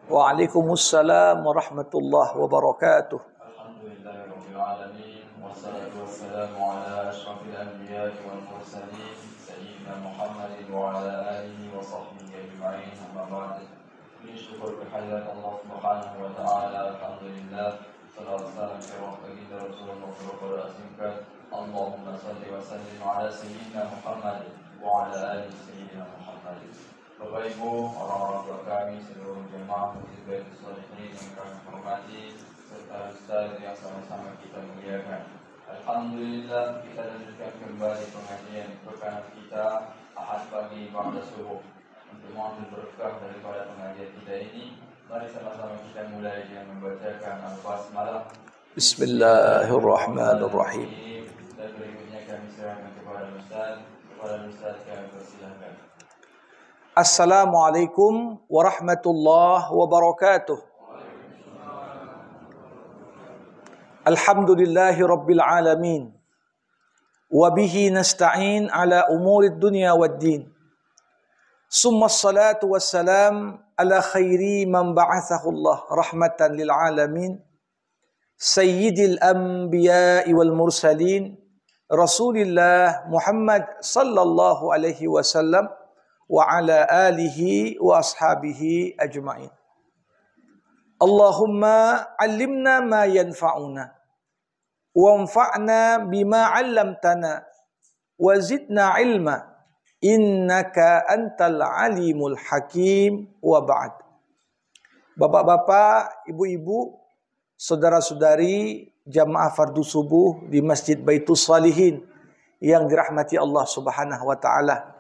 Waalaikumsalam warahmatullahi wabarakatuh. Alhamdulillahirabbil alamin wassalatu wassalamu ala asyrafil anbiya'i wal mursalin sayyidina Muhammadin wa ala alihi wa sahbihi ajma'in amma ba'd. Syukur kehadirat Allah Subhanahu wa taala. Alhamdulillah sallallahu alaihi wasallam baginda Rasulullah sallallahu alaihi wasallam. Allahumma shalli wa sallim ala sayyidina Muhammad wa ala ali sayyidina Muhammad. Bapak Ibu, orang-orang tua kami, seluruh jemaah Masjid Baitul Shalihin yang kami hormati, serta ustaz yang sama-sama kita muliakan. Alhamdulillah kita lanjutkan kembali pengajian pekan kita Ahad pagi ba'da subuh. Untuk mengambil berkah daripada pengajian kita ini, mari sama-sama kita mulai dengan membacakan Al-Basmalah. Bismillahirrahmanirrahim. Dan berikutnya kami serahkan kepada Ustaz kami persilahkan. Assalamualaikum warahmatullahi wabarakatuh. Alhamdulillahi rabbil alamin. Wabihi nasta'in ala umurid dunya waddin. Summa salatu wassalam ala khairi man ba'athahu Allah rahmatan lil alamin. Sayyidil anbiya'i wal mursalin. Rasulillah Muhammad sallallahu alaihi wasallam. Wa ala alihi wa ashabihi ajma'in. Allahumma allimna ma yanfa'una wanfa'na bima 'allamtana wa zidna ilma innaka antal alimul hakim wa ba'd. Bapak-bapak, ibu-ibu, saudara-saudari jamaah fardu subuh di Masjid Baitul Shalihin yang dirahmati Allah Subhanahu wa taala.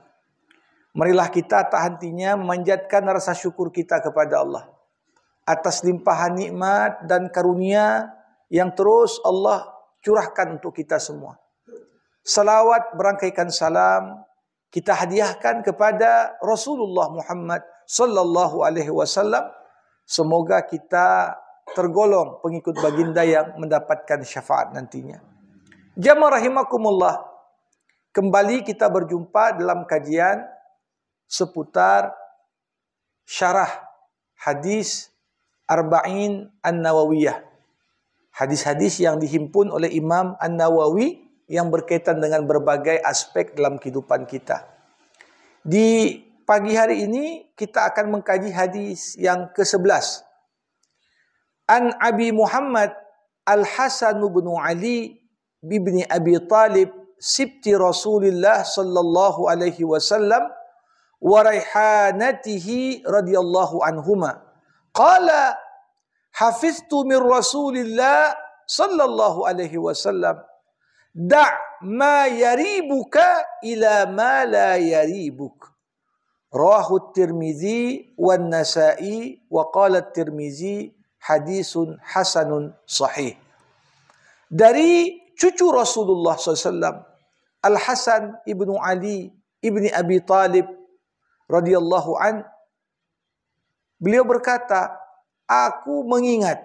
Marilah kita tak hentinya memanjatkan rasa syukur kita kepada Allah atas limpahan nikmat dan karunia yang terus Allah curahkan untuk kita semua. Salawat berangkaikan salam kita hadiahkan kepada Rasulullah Muhammad sallallahu alaihi wasallam. Semoga kita tergolong pengikut baginda yang mendapatkan syafaat nantinya. Jamaah rahimakumullah. Kembali kita berjumpa dalam kajian seputar syarah hadis Arba'in An-Nawawiyah. Hadis-hadis yang dihimpun oleh Imam An-Nawawi yang berkaitan dengan berbagai aspek dalam kehidupan kita. Di pagi hari ini kita akan mengkaji hadis yang ke-11. An Abi Muhammad Al-Hasan bin Ali bin Abi Talib sibti Rasulillah sallallahu alaihi wasallam wa raihanatihi radhiyallahu anhuma qala hafiztu min Rasulillah sallallahu alaihi wasallam da' ma yaribuka ila ma la yaribuk rawahu at-Tirmizi wan Nasa'i wa qala at-Tirmizi hadisun hasanun sahih. Dari cucu Rasulullah SAW Al-Hasan ibnu Ali ibni Abi Talib radhiyallahu an, beliau berkata, aku mengingat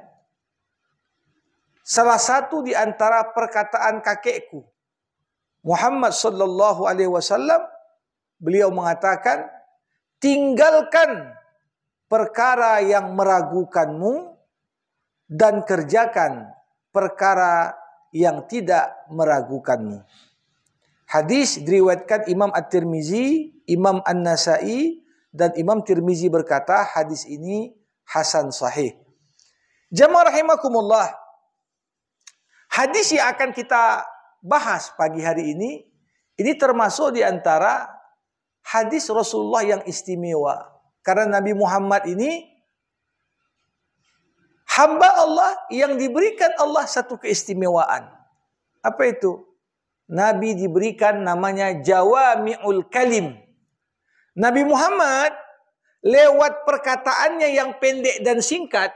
salah satu di antara perkataan kakekku Muhammad sallallahu alaihi wasallam. Beliau mengatakan, tinggalkan perkara yang meragukanmu dan kerjakan perkara yang tidak meragukanmu. Hadis diriwayatkan Imam At-Tirmizi, Imam An-Nasa'i, dan Imam Tirmizi berkata hadis ini hasan sahih. Jamaah rahimakumullah. Hadis yang akan kita bahas pagi hari ini termasuk di antara hadis Rasulullah yang istimewa. Karena Nabi Muhammad ini hamba Allah yang diberikan Allah satu keistimewaan. Apa itu? Nabi diberikan namanya Jawami'ul Kalim. Nabi Muhammad lewat perkataannya yang pendek dan singkat,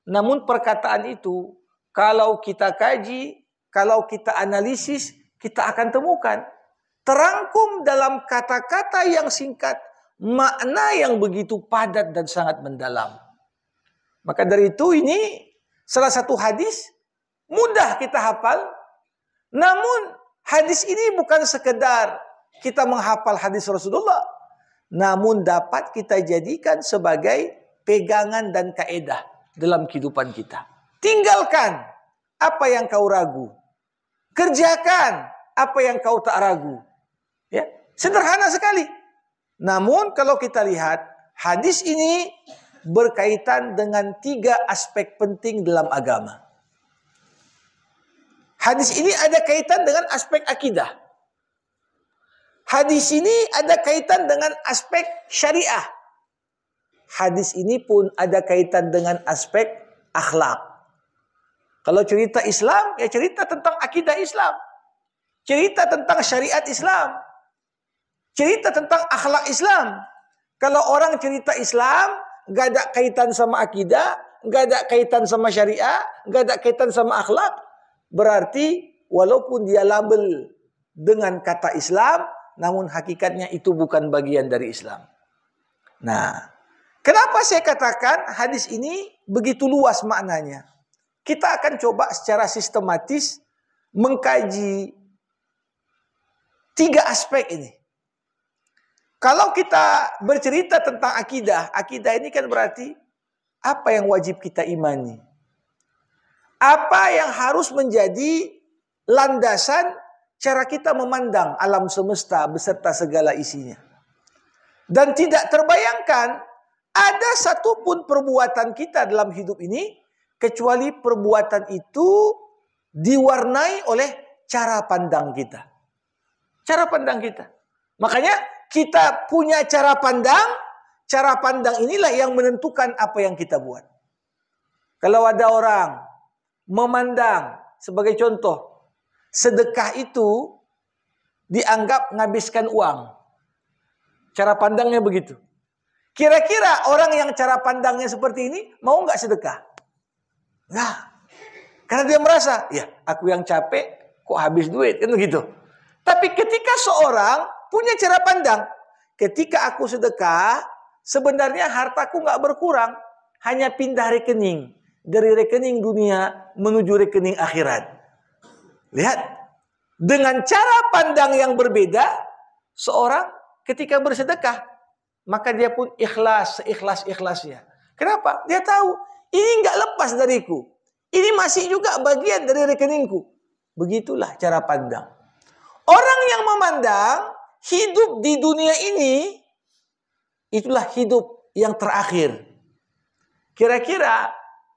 namun perkataan itu kalau kita kaji, kalau kita analisis, kita akan temukan terangkum dalam kata-kata yang singkat, makna yang begitu padat dan sangat mendalam. Maka dari itu ini salah satu hadis mudah kita hafal, namun hadis ini bukan sekedar kita menghafal hadis Rasulullah, namun dapat kita jadikan sebagai pegangan dan kaedah dalam kehidupan kita. Tinggalkan apa yang kau ragu. Kerjakan apa yang kau tak ragu. Ya, sederhana sekali. Namun kalau kita lihat, hadis ini berkaitan dengan 3 aspek penting dalam agama. Hadis ini ada kaitan dengan aspek akidah. Hadis ini ada kaitan dengan aspek syariah. Hadis ini pun ada kaitan dengan aspek akhlak. Kalau cerita Islam, ya cerita tentang akidah Islam. Cerita tentang syariat Islam. Cerita tentang akhlak Islam. Kalau orang cerita Islam, gak ada kaitan sama akidah, gak ada kaitan sama syariah, gak ada kaitan sama akhlak, berarti walaupun dia label dengan kata Islam, namun hakikatnya itu bukan bagian dari Islam. Nah, kenapa saya katakan hadis ini begitu luas maknanya? Kita akan coba secara sistematis mengkaji 3 aspek ini. Kalau kita bercerita tentang akidah, akidah ini kan berarti apa yang wajib kita imani. Apa yang harus menjadi landasan cara kita memandang alam semesta beserta segala isinya. Dan tidak terbayangkan ada satupun perbuatan kita dalam hidup ini kecuali perbuatan itu diwarnai oleh cara pandang kita. Cara pandang kita. Makanya kita punya cara pandang inilah yang menentukan apa yang kita buat. Kalau ada orang memandang, sebagai contoh, sedekah itu dianggap menghabiskan uang. Cara pandangnya begitu. Kira-kira orang yang cara pandangnya seperti ini, mau nggak sedekah? Nggak. Karena dia merasa, ya aku yang capek, kok habis duit, kan begitu. Tapi ketika seorang punya cara pandang, ketika aku sedekah, sebenarnya hartaku nggak berkurang, hanya pindah rekening dari rekening dunia menuju rekening akhirat. Lihat, dengan cara pandang yang berbeda, seorang ketika bersedekah, maka dia pun ikhlas, seikhlas-ikhlasnya. Kenapa? Dia tahu ini nggak lepas dariku, ini masih juga bagian dari rekeningku. Begitulah cara pandang. Orang yang memandang hidup di dunia ini, itulah hidup yang terakhir. Kira-kira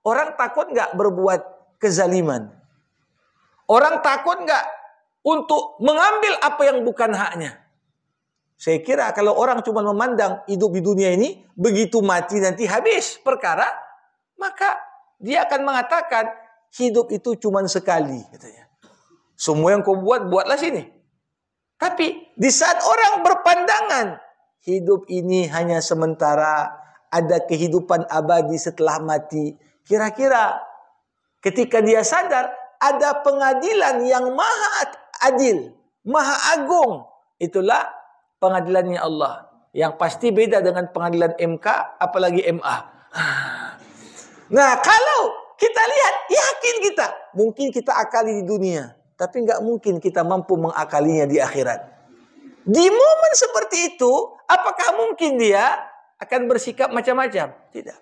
orang takut nggak berbuat kezaliman? Orang takut nggak untuk mengambil apa yang bukan haknya? Saya kira kalau orang cuma memandang hidup di dunia ini, begitu mati nanti habis perkara, maka dia akan mengatakan hidup itu cuma sekali, katanya. Semua yang kau buat, buatlah sini. Tapi di saat orang berpandangan hidup ini hanya sementara, ada kehidupan abadi setelah mati, kira-kira ketika dia sadar ada pengadilan yang maha adil, maha agung, itulah pengadilannya Allah, yang pasti beda dengan pengadilan MK apalagi MA. Nah, kalau kita lihat, yakin kita, mungkin kita akali di dunia, tapi nggak mungkin kita mampu mengakalinya di akhirat. Di momen seperti itu, apakah mungkin dia akan bersikap macam-macam? Tidak.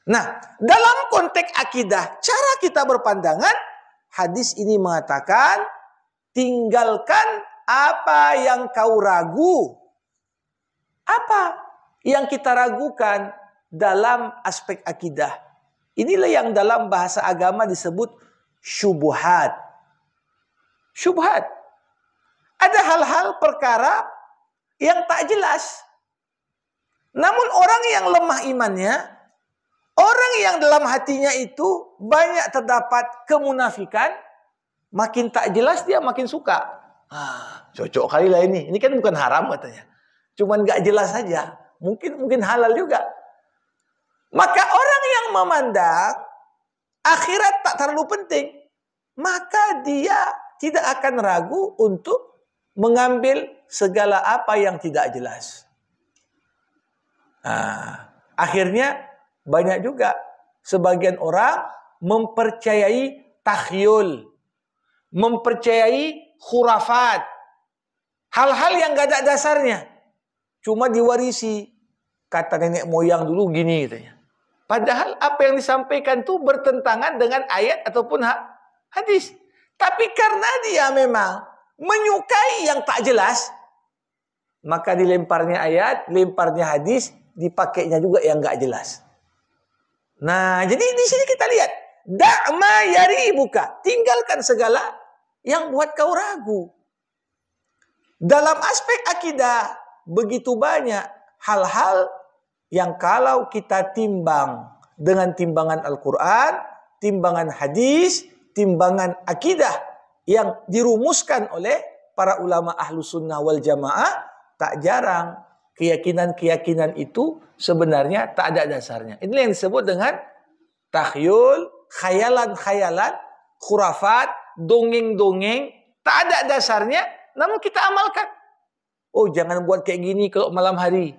Nah, dalam konteks akidah, cara kita berpandangan, hadis ini mengatakan, tinggalkan apa yang kau ragu. Apa yang kita ragukan dalam aspek akidah? Inilah yang dalam bahasa agama disebut syubhat. Syubhat. Ada hal-hal perkara yang tak jelas. Namun orang yang lemah imannya, orang yang dalam hatinya itu banyak terdapat kemunafikan, makin tak jelas dia makin suka. Cocok kali lah ini. Ini kan bukan haram katanya. Cuman gak jelas saja. Mungkin halal juga. Maka orang yang memandang akhirat tak terlalu penting, maka dia tidak akan ragu untuk mengambil segala apa yang tidak jelas. Akhirnya banyak juga sebagian orang mempercayai takhyul, mempercayai khurafat, hal-hal yang gak ada dasarnya, cuma diwarisi kata nenek moyang dulu gini katanya. Padahal apa yang disampaikan itu bertentangan dengan ayat ataupun hadis. Tapi karena dia memang menyukai yang tak jelas, maka dilemparnya ayat, lemparnya hadis, dipakainya juga yang enggak jelas. Nah, jadi di sini kita lihat, da'ma yaribuka, tinggalkan segala yang buat kau ragu. Dalam aspek akidah, begitu banyak hal-hal yang kalau kita timbang dengan timbangan Al-Quran, timbangan hadis, timbangan akidah yang dirumuskan oleh para ulama ahlu sunnah wal jamaah, tak jarang keyakinan-keyakinan itu sebenarnya tak ada dasarnya. Ini yang disebut dengan takhyul, khayalan-khayalan, khurafat, dongeng-dongeng, tak ada dasarnya, namun kita amalkan. Oh, jangan buat kayak gini kalau malam hari.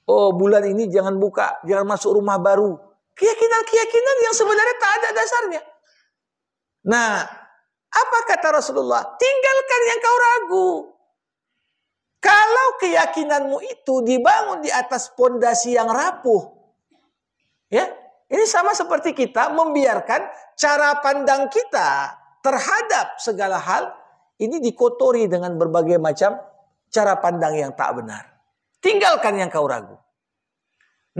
Oh, bulan ini jangan buka, jangan masuk rumah baru. Keyakinan-keyakinan yang sebenarnya tak ada dasarnya. Nah, apa kata Rasulullah? Tinggalkan yang kau ragu. Kalau keyakinanmu itu dibangun di atas pondasi yang rapuh, ya, ini sama seperti kita membiarkan cara pandang kita terhadap segala hal ini dikotori dengan berbagai macam cara pandang yang tak benar. Tinggalkan yang kau ragu.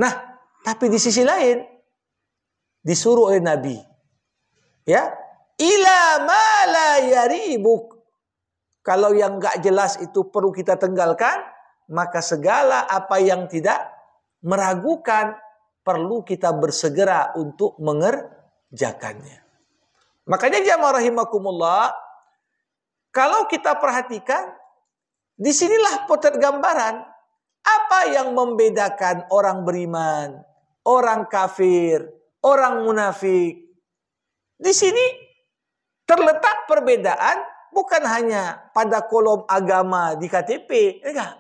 Nah, tapi di sisi lain disuruh oleh Nabi, ya, ila ma la yaribuk. Kalau yang enggak jelas itu perlu kita tinggalkan, maka segala apa yang tidak meragukan perlu kita bersegera untuk mengerjakannya. Makanya jamaah rahimakumullah, kalau kita perhatikan, disinilah potret gambaran apa yang membedakan orang beriman, orang kafir, orang munafik. Di sini terletak perbedaan bukan hanya pada kolom agama di KTP, enggak.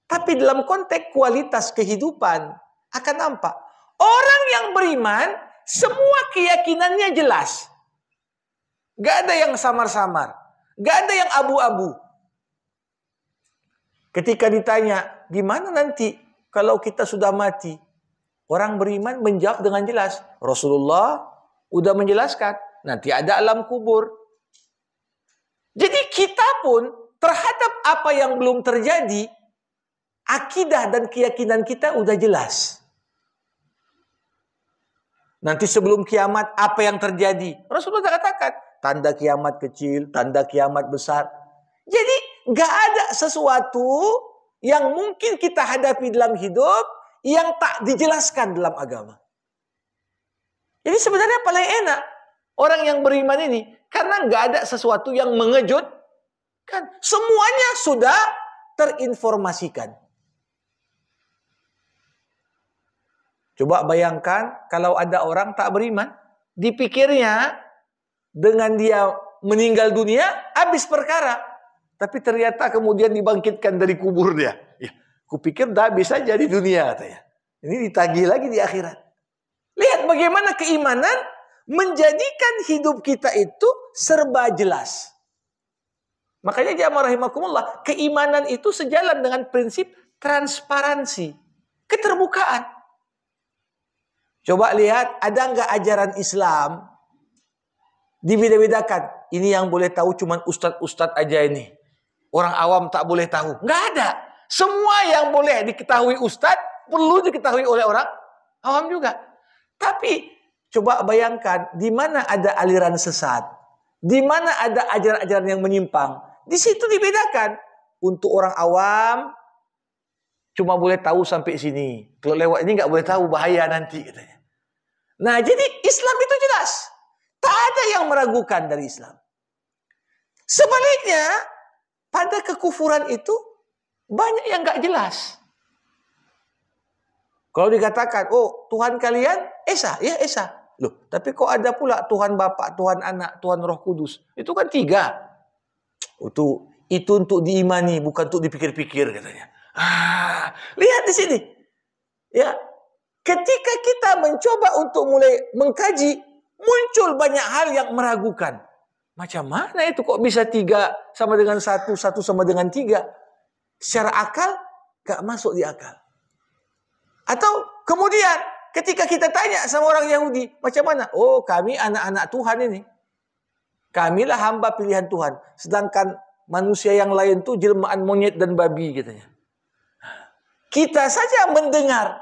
Tapi dalam konteks kualitas kehidupan akan nampak. Orang yang beriman, semua keyakinannya jelas. Gak ada yang samar-samar. Gak ada yang abu-abu. Ketika ditanya, gimana nanti kalau kita sudah mati? Orang beriman menjawab dengan jelas. Rasulullah udah menjelaskan, nanti ada alam kubur. Jadi kita pun terhadap apa yang belum terjadi, akidah dan keyakinan kita udah jelas. Nanti sebelum kiamat apa yang terjadi? Rasulullah katakan, tanda kiamat kecil, tanda kiamat besar. Jadi gak ada sesuatu yang mungkin kita hadapi dalam hidup yang tak dijelaskan dalam agama. Jadi sebenarnya paling enak orang yang beriman ini, karena nggak ada sesuatu yang mengejutkan. Semuanya sudah terinformasikan. Coba bayangkan kalau ada orang tak beriman, dipikirnya dengan dia meninggal dunia, habis perkara. Tapi ternyata kemudian dibangkitkan dari kubur dia. Ya, kupikir dah bisa jadi dunia katanya. Ini ditagih lagi di akhirat. Lihat bagaimana keimanan menjadikan hidup kita itu serba jelas. Makanya jamaah rahimakumullah, keimanan itu sejalan dengan prinsip transparansi, keterbukaan. Coba lihat, ada nggak ajaran Islam dibeda-bedakan? Ini yang boleh tahu cuman ustadz-ustadz aja ini. Orang awam tak boleh tahu. Nggak ada. Semua yang boleh diketahui ustadz perlu diketahui oleh orang awam juga. Tapi coba bayangkan, di mana ada aliran sesat, di mana ada ajaran-ajaran yang menyimpang, di situ dibedakan. Untuk orang awam cuma boleh tahu sampai sini. Kalau lewat ini nggak boleh tahu, bahaya nanti katanya. Nah, jadi Islam itu jelas, tak ada yang meragukan dari Islam. Sebaliknya, pada kekufuran itu banyak yang nggak jelas. Kalau dikatakan, oh Tuhan kalian Esa, ya Esa. Loh, tapi kok ada pula Tuhan Bapa, Tuhan Anak, Tuhan Roh Kudus. Itu kan 3. Itu untuk diimani, bukan untuk dipikir-pikir katanya. Lihat di sini. Ya, ketika kita mencoba untuk mulai mengkaji, muncul banyak hal yang meragukan. Macam mana itu kok bisa 3 sama dengan 1, 1 sama dengan 3? Secara akal, gak masuk di akal. Atau kemudian ketika kita tanya sama orang Yahudi, macam mana? Oh, kami anak-anak Tuhan ini. Kamilah hamba pilihan Tuhan. Sedangkan manusia yang lain tuh jelmaan monyet dan babi katanya. Kita saja mendengar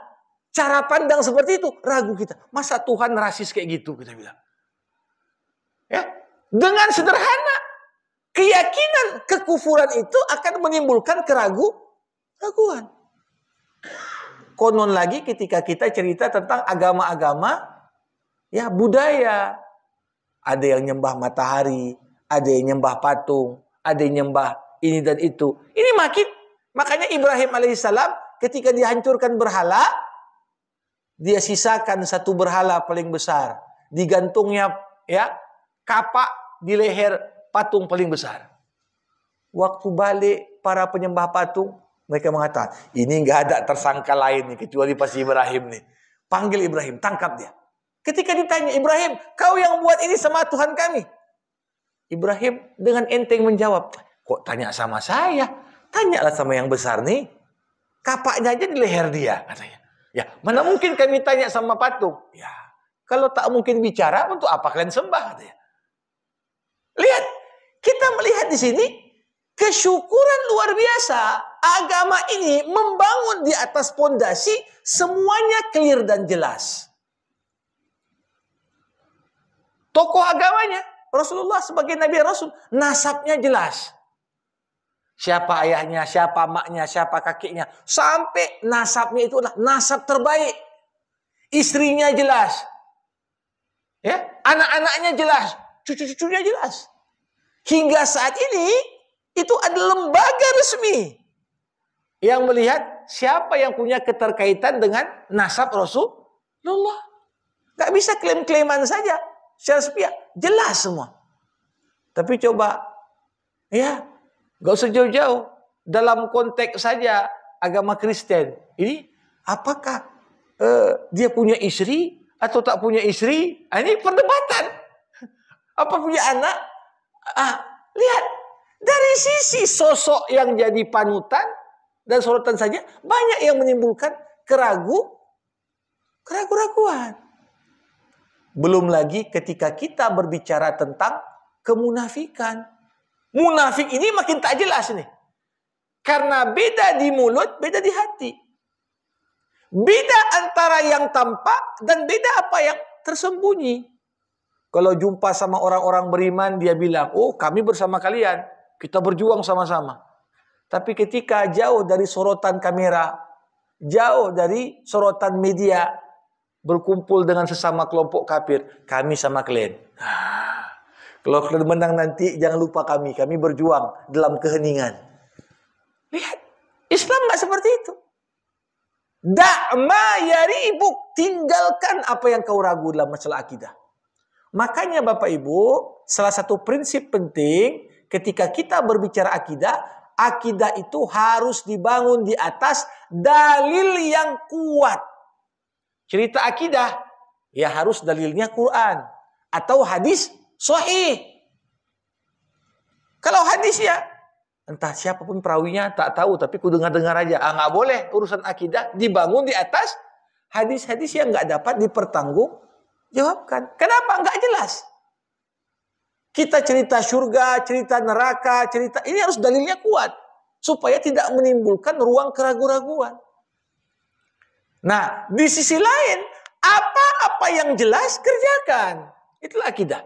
cara pandang seperti itu, ragu kita. Masa Tuhan rasis kayak gitu, kita bilang. Ya, dengan sederhana, keyakinan kekufuran itu akan menimbulkan keraguan. Konon lagi ketika kita cerita tentang agama-agama, ya budaya. Ada yang nyembah matahari, ada yang nyembah patung, ada yang nyembah ini dan itu. Ini makanya Ibrahim alaihissalam ketika dihancurkan berhala, dia sisakan satu berhala paling besar. Digantungnya ya kapak di leher patung paling besar. Waktu balik para penyembah patung, mereka mengatakan, ini nggak ada tersangka lain nih kecuali pas Ibrahim nih. Panggil Ibrahim, tangkap dia. Ketika ditanya, Ibrahim, kau yang buat ini sama Tuhan kami? Ibrahim dengan enteng menjawab, kok tanya sama saya? Tanyalah sama yang besar nih. Kapaknya aja di leher dia, katanya. Ya, mana mungkin kami tanya sama patung? Ya, kalau tak mungkin bicara, untuk apa kalian sembah? Katanya. Lihat, kita melihat di sini kesyukuran luar biasa. Agama ini membangun di atas pondasi semuanya clear dan jelas. Tokoh agamanya, Rasulullah sebagai Nabi Rasul, nasabnya jelas. Siapa ayahnya, siapa maknya, siapa kakeknya. Sampai nasabnya itu adalah nasab terbaik. Istrinya jelas. Ya, anak-anaknya jelas. Cucu-cucunya jelas. Hingga saat ini, itu ada lembaga resmi yang melihat siapa yang punya keterkaitan dengan nasab Rasulullah. Gak bisa klaim-klaiman saja. Secara sepihak, jelas semua. Tapi coba, ya, gak usah jauh-jauh. Dalam konteks saja agama Kristen, ini apakah dia punya istri atau tak punya istri? Ini perdebatan. Apa punya anak? Lihat, dari sisi sosok yang jadi panutan dan sorotan saja, banyak yang menimbulkan keraguan. Belum lagi ketika kita berbicara tentang kemunafikan. Munafik ini makin tak jelas nih. Karena beda di mulut, beda di hati. Beda antara yang tampak dan beda apa yang tersembunyi. Kalau jumpa sama orang-orang beriman, dia bilang, oh kami bersama kalian. Kita berjuang sama-sama. Tapi ketika jauh dari sorotan kamera, jauh dari sorotan media, berkumpul dengan sesama kelompok kafir, kami sama kalian. Kalau kalian menang nanti, jangan lupa kami berjuang dalam keheningan. Lihat, Islam nggak seperti itu. Da'ma yaribuk, tinggalkan apa yang kau ragu dalam masalah akidah. Makanya Bapak Ibu, salah satu prinsip penting ketika kita berbicara akidah, akidah itu harus dibangun di atas dalil yang kuat. Cerita akidah, ya harus dalilnya Quran atau hadis sahih. Kalau hadis ya, entah siapapun perawinya tak tahu, tapi ku dengar-dengar aja. Nggak boleh urusan akidah dibangun di atas hadis-hadis yang nggak dapat dipertanggungjawabkan. Kenapa? Nggak jelas. Kita cerita surga, cerita neraka, cerita ini harus dalilnya kuat supaya tidak menimbulkan ruang keraguan-raguan. Nah, di sisi lain, apa-apa yang jelas kerjakan. Itulah akidah.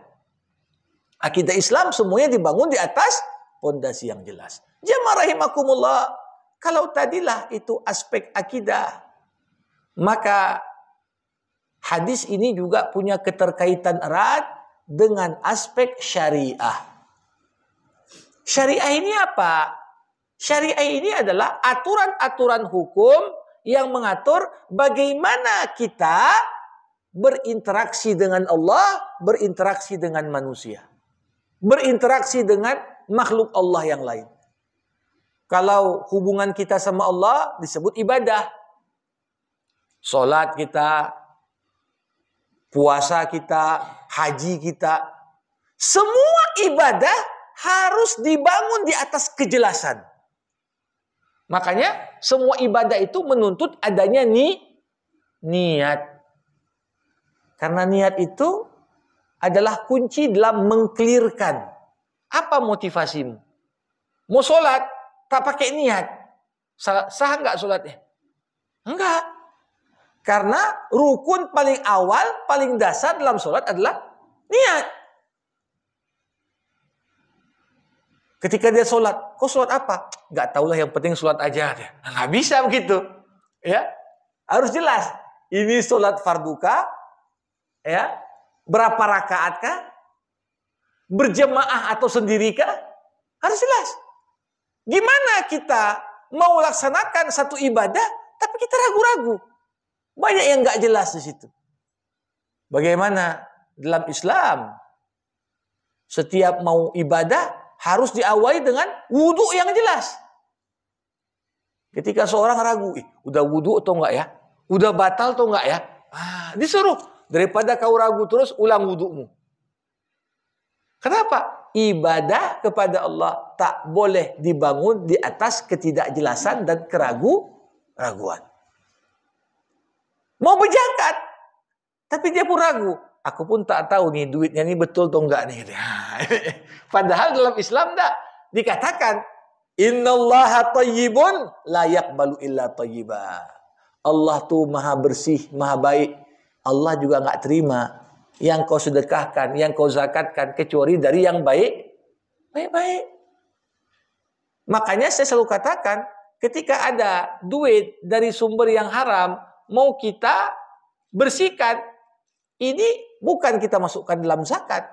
Akidah Islam semuanya dibangun di atas pondasi yang jelas. Jamaah rahimakumullah, kalau tadilah itu aspek akidah, maka hadis ini juga punya keterkaitan erat dengan aspek syariah. Syariah ini apa? Syariah ini adalah aturan-aturan hukum yang mengatur bagaimana kita berinteraksi dengan Allah, berinteraksi dengan manusia, berinteraksi dengan makhluk Allah yang lain. Kalau hubungan kita sama Allah disebut ibadah. Salat kita, puasa kita, haji kita, semua ibadah harus dibangun di atas kejelasan. Makanya semua ibadah itu menuntut adanya Niat. Karena niat itu adalah kunci dalam mengklirkan. Apa motivasimu? Mau sholat, tak pakai niat. Sah enggak sholatnya? Enggak. Karena rukun paling awal, paling dasar dalam sholat adalah niat. Ketika dia sholat, kok sholat apa? Enggak tahulah, yang penting sholat aja. Enggak bisa begitu. Ya, harus jelas. Ini sholat farduka, ya, berapa rakaatkah? Berjemaah atau sendirikah? Harus jelas. Gimana kita mau laksanakan satu ibadah, tapi kita ragu-ragu? Banyak yang nggak jelas di situ. Bagaimana dalam Islam? Setiap mau ibadah harus diawali dengan wudhu yang jelas. Ketika seorang ragu, udah wudhu atau enggak ya? Udah batal atau enggak ya? Disuruh. Daripada kau ragu terus, ulang wudhumu. Kenapa? Ibadah kepada Allah tak boleh dibangun di atas ketidakjelasan dan keraguan. Mau berzakat, tapi dia pun ragu. Aku pun tak tahu nih duitnya ini betul atau enggak nih. Padahal dalam Islam enggak dikatakan innallaha thayyibun la yaqbalu illa thayyiba. Allah tuh maha bersih, maha baik. Allah juga enggak terima yang kau sedekahkan, yang kau zakatkan kecuali dari yang baik-baik. Makanya saya selalu katakan, ketika ada duit dari sumber yang haram, mau kita bersihkan, ini bukan kita masukkan dalam zakat.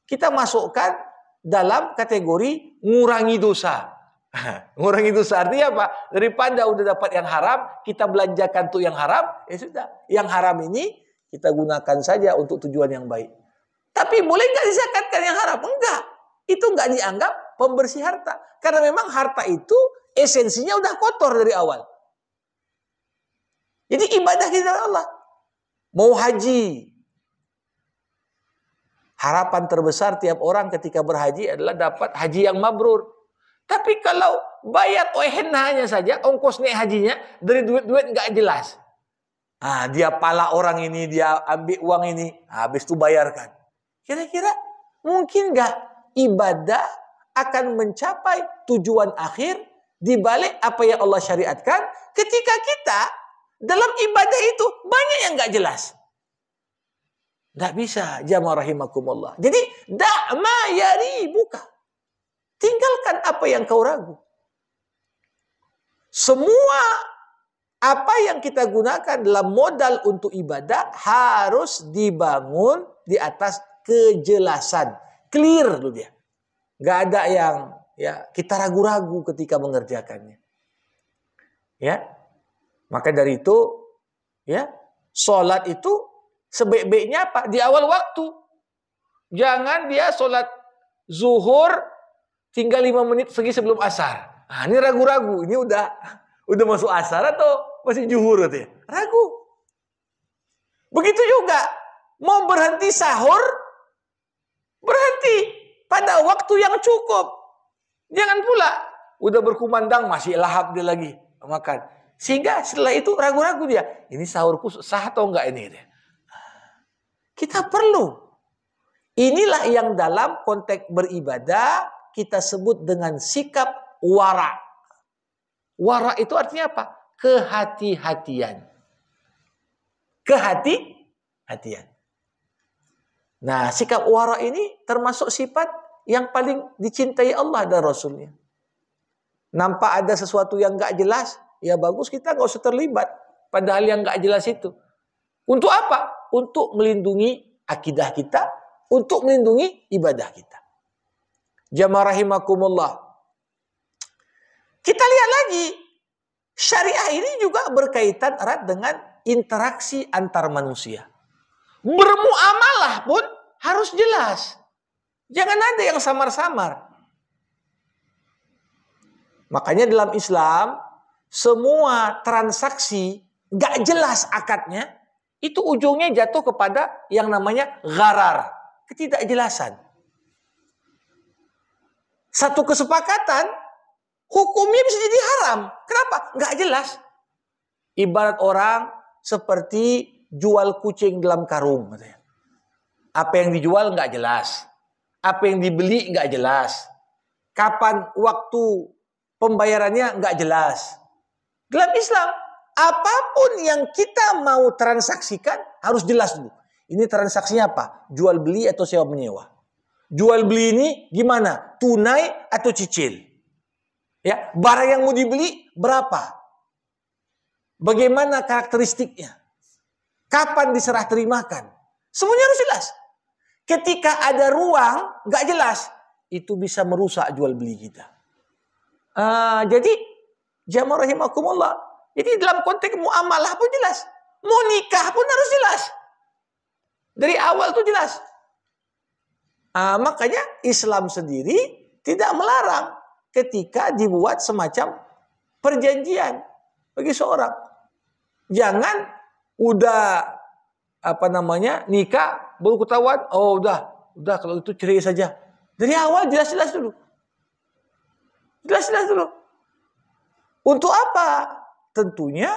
Kita masukkan dalam kategori ngurangi dosa. Ngurangi dosa artinya apa? Daripada udah dapat yang haram, kita belanjakan tuh yang haram, ya sudah. Yang haram ini kita gunakan saja untuk tujuan yang baik. Tapi boleh nggak dizakatkan yang haram? Enggak. Itu nggak dianggap pembersih harta. Karena memang harta itu esensinya udah kotor dari awal. Jadi ibadah kita Allah. Mau haji. Harapan terbesar tiap orang ketika berhaji adalah dapat haji yang mabrur. Tapi kalau bayar oehenanya saja, ongkos naik hajinya, dari duit-duit nggak jelas. Dia pala orang ini, dia ambil uang ini, habis itu bayarkan. Kira-kira mungkin nggak ibadah akan mencapai tujuan akhir dibalik apa yang Allah syariatkan ketika kita dalam ibadah itu banyak yang nggak jelas. Nggak bisa, jamaah rahimakumullah. Jadi da'ma yaribuka. Tinggalkan apa yang kau ragu. Semua apa yang kita gunakan dalam modal untuk ibadah harus dibangun di atas kejelasan. Clear dulu dia. Nggak ada yang kita ragu-ragu ketika mengerjakannya. Ya. Maka dari itu sholat itu sebaik-baiknya apa? Di awal waktu. Jangan dia sholat zuhur tinggal 5 menit segi sebelum asar. Ini ragu-ragu. Ini udah masuk asar atau masih zuhur gitu ya? Ragu. Begitu juga mau berhenti sahur, berhenti pada waktu yang cukup. Jangan pula udah berkumandang masih lahap dia lagi makan. Sehingga setelah itu ragu-ragu dia. Ini sahurku sah atau enggak ini? Kita perlu. Inilah yang dalam konteks beribadah kita sebut dengan sikap wara. Wara itu artinya apa? Kehati-hatian. Kehati-hatian. Nah, sikap wara ini termasuk sifat yang paling dicintai Allah dan Rasulnya. Nampak ada sesuatu yang gak jelas, ya bagus kita gak usah terlibat. Padahal yang gak jelas itu. Untuk apa? Untuk melindungi akidah kita, untuk melindungi ibadah kita. Jamaah rahimakumullah. Kita lihat lagi, syariah ini juga berkaitan erat dengan interaksi antar manusia. Bermuamalah pun harus jelas. Jangan ada yang samar-samar. Makanya dalam Islam, semua transaksi gak jelas akadnya, itu ujungnya jatuh kepada yang namanya gharar, ketidakjelasan. Satu kesepakatan, hukumnya bisa jadi haram. Kenapa? Gak jelas. Ibarat orang seperti jual kucing dalam karung. Apa yang dijual nggak jelas. Apa yang dibeli nggak jelas. Kapan waktu pembayarannya nggak jelas. Dalam Islam, apapun yang kita mau transaksikan harus jelas dulu. Ini transaksinya apa? Jual beli atau sewa menyewa. Jual beli ini gimana? Tunai atau cicil? Ya, barang yang mau dibeli berapa? Bagaimana karakteristiknya? Kapan diserah terimakan? Semuanya harus jelas. Ketika ada ruang nggak jelas, itu bisa merusak jual beli kita. Jadi jamaah rahimakumullah. Jadi dalam konteks muamalah pun jelas. Mau nikah pun harus jelas. Dari awal tuh jelas. Makanya Islam sendiri tidak melarang ketika dibuat semacam perjanjian bagi seorang. Jangan udah nikah baru ketahuan, oh udah kalau itu cerai saja. Dari awal jelas-jelas dulu. Jelas-jelas dulu. Untuk apa? Tentunya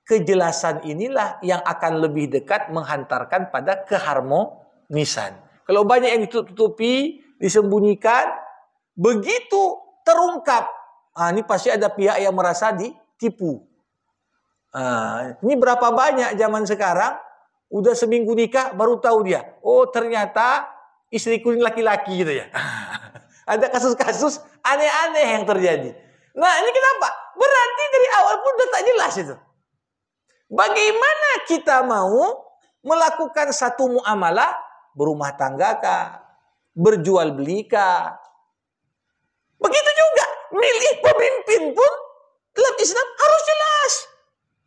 kejelasan inilah yang akan lebih dekat menghantarkan pada keharmonisan. Kalau banyak yang ditutupi, disembunyikan, begitu terungkap, ini pasti ada pihak yang merasa ditipu. Ini berapa banyak zaman sekarang, udah seminggu nikah baru tahu dia, oh ternyata istriku ini laki-laki gitu ya. Ada kasus-kasus aneh-aneh yang terjadi. Nah ini kenapa? Berarti dari awal pun udah tak jelas itu. Bagaimana kita mau melakukan satu muamalah, berumah tangga kah? Berjual beli kah? Begitu juga milih pemimpin pun dalam Islam harus jelas.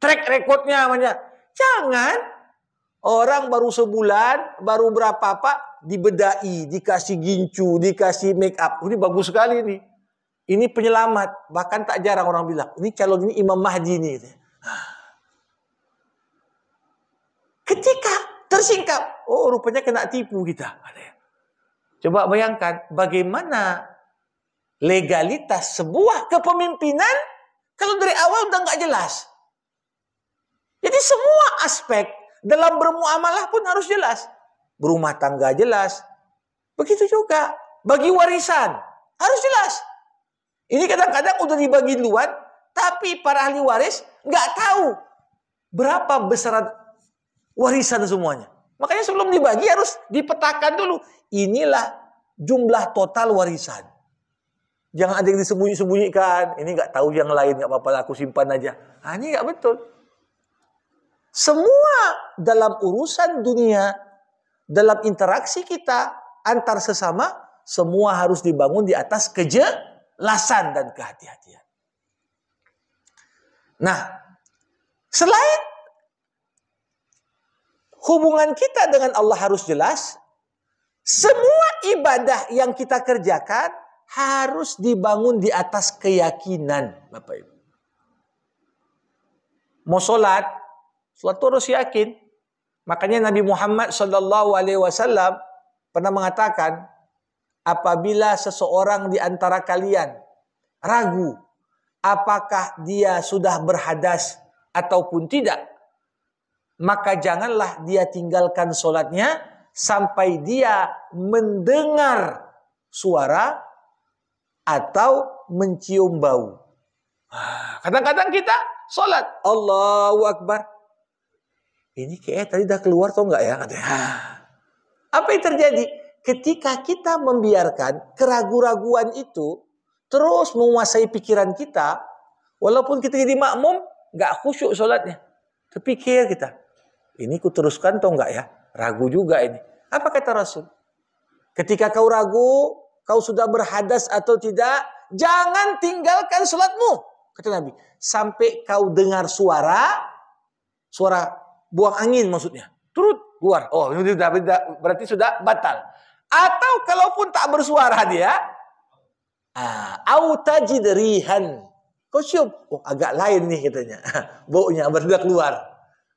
Track recordnya namanya. Jangan orang baru sebulan, baru berapa dibedai, dikasih gincu, dikasih make up. Ini bagus sekali nih. Ini penyelamat. Bahkan tak jarang orang bilang, ini calon ini Imam Mahdi nih. Ketika tersingkap, oh rupanya kena tipu kita. Coba bayangkan bagaimana legalitas sebuah kepemimpinan kalau dari awal udah nggak jelas. Jadi semua aspek dalam bermuamalah pun harus jelas. Berumah tangga jelas. Begitu juga bagi warisan harus jelas. Ini kadang-kadang udah dibagi duluan, tapi para ahli waris nggak tahu berapa besar warisan semuanya. Makanya sebelum dibagi harus dipetakan dulu. Inilah jumlah total warisan. Jangan ada yang disembunyi-sembunyikan. Ini nggak tahu yang lain, nggak apa-apa, aku simpan aja. Ini nggak betul. Semua dalam urusan dunia, dalam interaksi kita antar sesama, semua harus dibangun di atas kejelasan dan kehati-hatian. Nah, selain hubungan kita dengan Allah harus jelas, semua ibadah yang kita kerjakan harus dibangun di atas keyakinan, Bapak Ibu. Mau sholat harus yakin. Makanya Nabi Muhammad SAW pernah mengatakan, apabila seseorang di antara kalian ragu apakah dia sudah berhadas ataupun tidak, maka janganlah dia tinggalkan sholatnya sampai dia mendengar suara atau mencium bau. Kadang-kadang kita sholat, Allahu Akbar. Ini kayaknya tadi dah keluar atau enggak ya? Apa yang terjadi? Ketika kita membiarkan keraguan-raguan itu terus menguasai pikiran kita, walaupun kita jadi makmum, enggak khusyuk sholatnya. Terpikir kita, ini ku teruskan atau enggak ya? Ragu juga ini. Apa kata Rasul? Ketika kau ragu, kau sudah berhadas atau tidak, jangan tinggalkan sholatmu. Kata Nabi, sampai kau dengar suara buang angin maksudnya. Turut keluar. Oh, ini berarti sudah batal. Atau kalaupun tak bersuara dia, au tajid rihan. Kau cium, oh agak lain nih katanya. Baunya sudah keluar.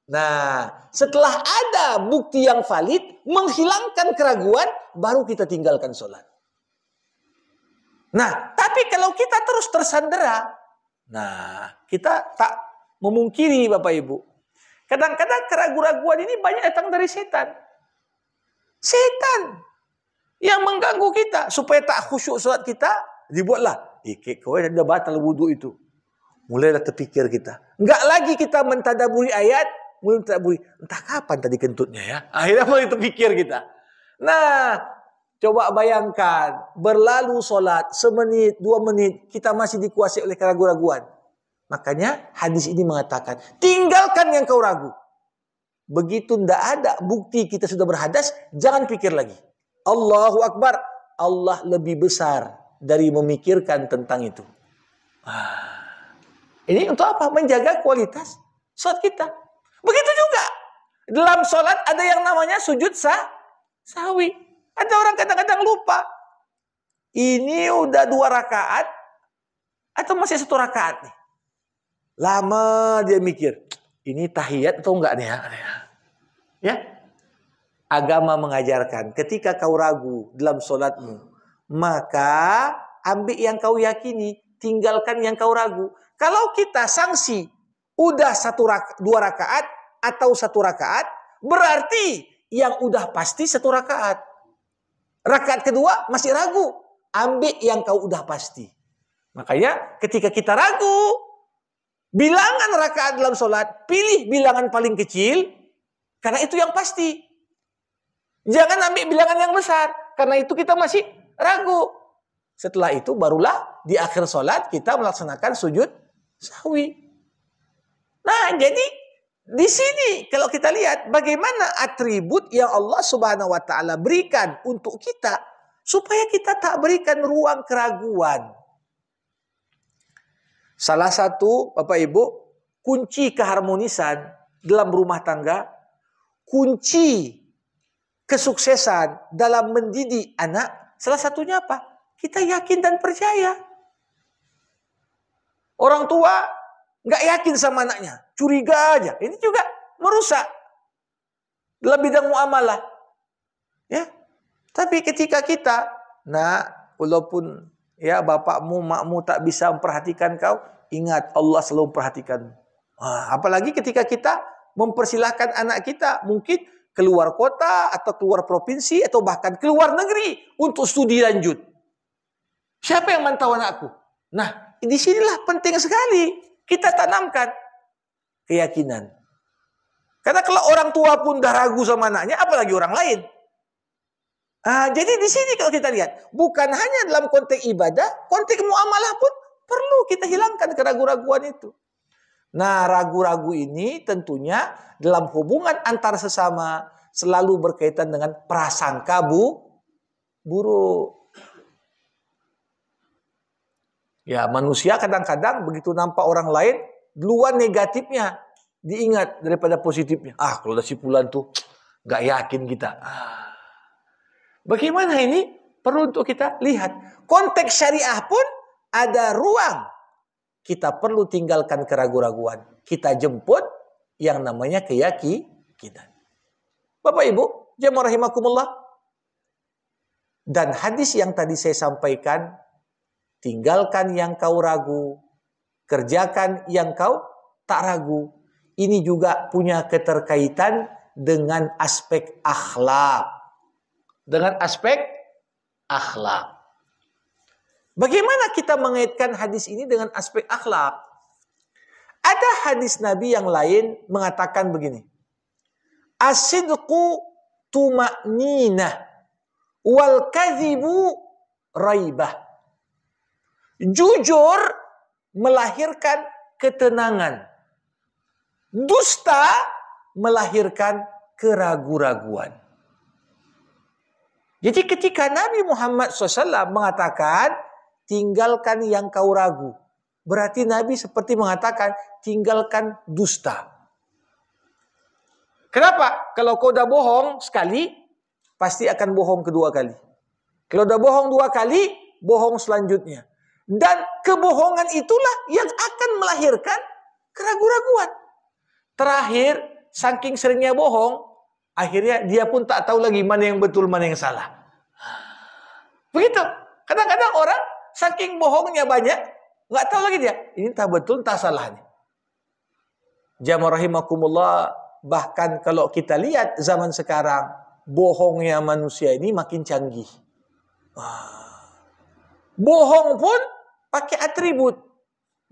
Nah, setelah ada bukti yang valid, menghilangkan keraguan, baru kita tinggalkan sholat. Nah, tapi kalau kita terus tersandera, nah, kita tak memungkiri Bapak Ibu. Kadang-kadang keraguan-raguan ini banyak datang dari setan. Setan yang mengganggu kita supaya tak khusyuk salat kita, dibuatlah. Kau dah batal wudu itu. Mulailah terfikir kita. Enggak lagi kita mentadaburi ayat, mulai mentadaburi. Entah kapan tadi kentutnya ya. Akhirnya mulai terfikir kita. Nah, coba bayangkan, berlalu solat, semenit, 2 menit, kita masih dikuasai oleh keraguan-raguan. Makanya hadis ini mengatakan, tinggalkan yang kau ragu. Begitu tidak ada bukti kita sudah berhadas, jangan pikir lagi. Allahu Akbar, Allah lebih besar dari memikirkan tentang itu. Ini untuk apa? Menjaga kualitas salat kita. Begitu juga dalam salat ada yang namanya sujud sahwi. Ada orang kadang-kadang lupa. Ini udah 2 rakaat atau masih 1 rakaat nih. Lama dia mikir, ini tahiyat atau enggak nih ya? Ya. Agama mengajarkan ketika kau ragu dalam salatmu, maka ambil yang kau yakini, tinggalkan yang kau ragu. Kalau kita sanksi udah 2 rakaat atau 1 rakaat, berarti yang udah pasti 1 rakaat. Rakaat kedua masih ragu, ambil yang kau udah pasti. Makanya ketika kita ragu, bilangan rakaat dalam solat, pilih bilangan paling kecil, karena itu yang pasti. Jangan ambil bilangan yang besar, karena itu kita masih ragu. Setelah itu barulah di akhir solat kita melaksanakan sujud sahwi. Nah, jadi di sini kalau kita lihat bagaimana atribut yang Allah Subhanahu wa taala berikan untuk kita supaya kita tak berikan ruang keraguan. Salah satu Bapak Ibu kunci keharmonisan dalam rumah tangga, kunci kesuksesan dalam mendidik anak, salah satunya apa? Kita yakin dan percaya. Orang tua nggak yakin sama anaknya, curiga aja. Ini juga merusak dalam bidang muamalah. Ya, tapi ketika kita, walaupun ya bapakmu, makmu tak bisa memperhatikan kau, ingat Allah selalu memperhatikanmu. Apalagi ketika kita mempersilahkan anak kita mungkin keluar kota atau keluar provinsi atau bahkan keluar negeri untuk studi lanjut. Siapa yang mantau anakku? Nah, disinilah penting sekali kita tanamkan keyakinan. Karena kalau orang tua pun dah ragu sama anaknya, apalagi orang lain. Jadi di sini kalau kita lihat, bukan hanya dalam konteks ibadah, konteks muamalah pun perlu kita hilangkan keraguan-raguan itu. Nah, ragu-ragu ini tentunya dalam hubungan antar sesama selalu berkaitan dengan prasangka buruk. Ya, manusia kadang-kadang begitu nampak orang lain, duluan negatifnya diingat daripada positifnya. Kalau ada si fulan tuh gak yakin kita. Bagaimana ini? Perlu untuk kita lihat. Konteks syariah pun ada ruang. Kita perlu tinggalkan keraguan-raguan. Kita jemput yang namanya keyakinan. Bapak Ibu, jemaah rahimakumullah. Dan hadis yang tadi saya sampaikan, tinggalkan yang kau ragu, kerjakan yang kau tak ragu. Ini juga punya keterkaitan dengan aspek akhlak. Dengan aspek akhlak. Bagaimana kita mengaitkan hadis ini dengan aspek akhlak? Ada hadis Nabi yang lain mengatakan begini. As-sidqu tuma'ninah wal kadhibu raibah. Jujur melahirkan ketenangan. Dusta melahirkan keraguan-raguan. Jadi ketika Nabi Muhammad SAW mengatakan, tinggalkan yang kau ragu. Berarti Nabi seperti mengatakan, tinggalkan dusta. Kenapa? Kalau kau udah bohong sekali, pasti akan bohong kedua kali. Kalau udah bohong 2 kali, bohong selanjutnya. Dan kebohongan itulah yang akan melahirkan keraguan-raguan. Terakhir, saking seringnya bohong, akhirnya dia pun tak tahu lagi mana yang betul, mana yang salah. Begitu. Kadang-kadang orang saking bohongnya banyak, nggak tahu lagi dia. Ini tak betul, tak salah nih. Jamaah rahimakumullah, bahkan kalau kita lihat zaman sekarang, bohongnya manusia ini makin canggih. Bohong pun pakai atribut.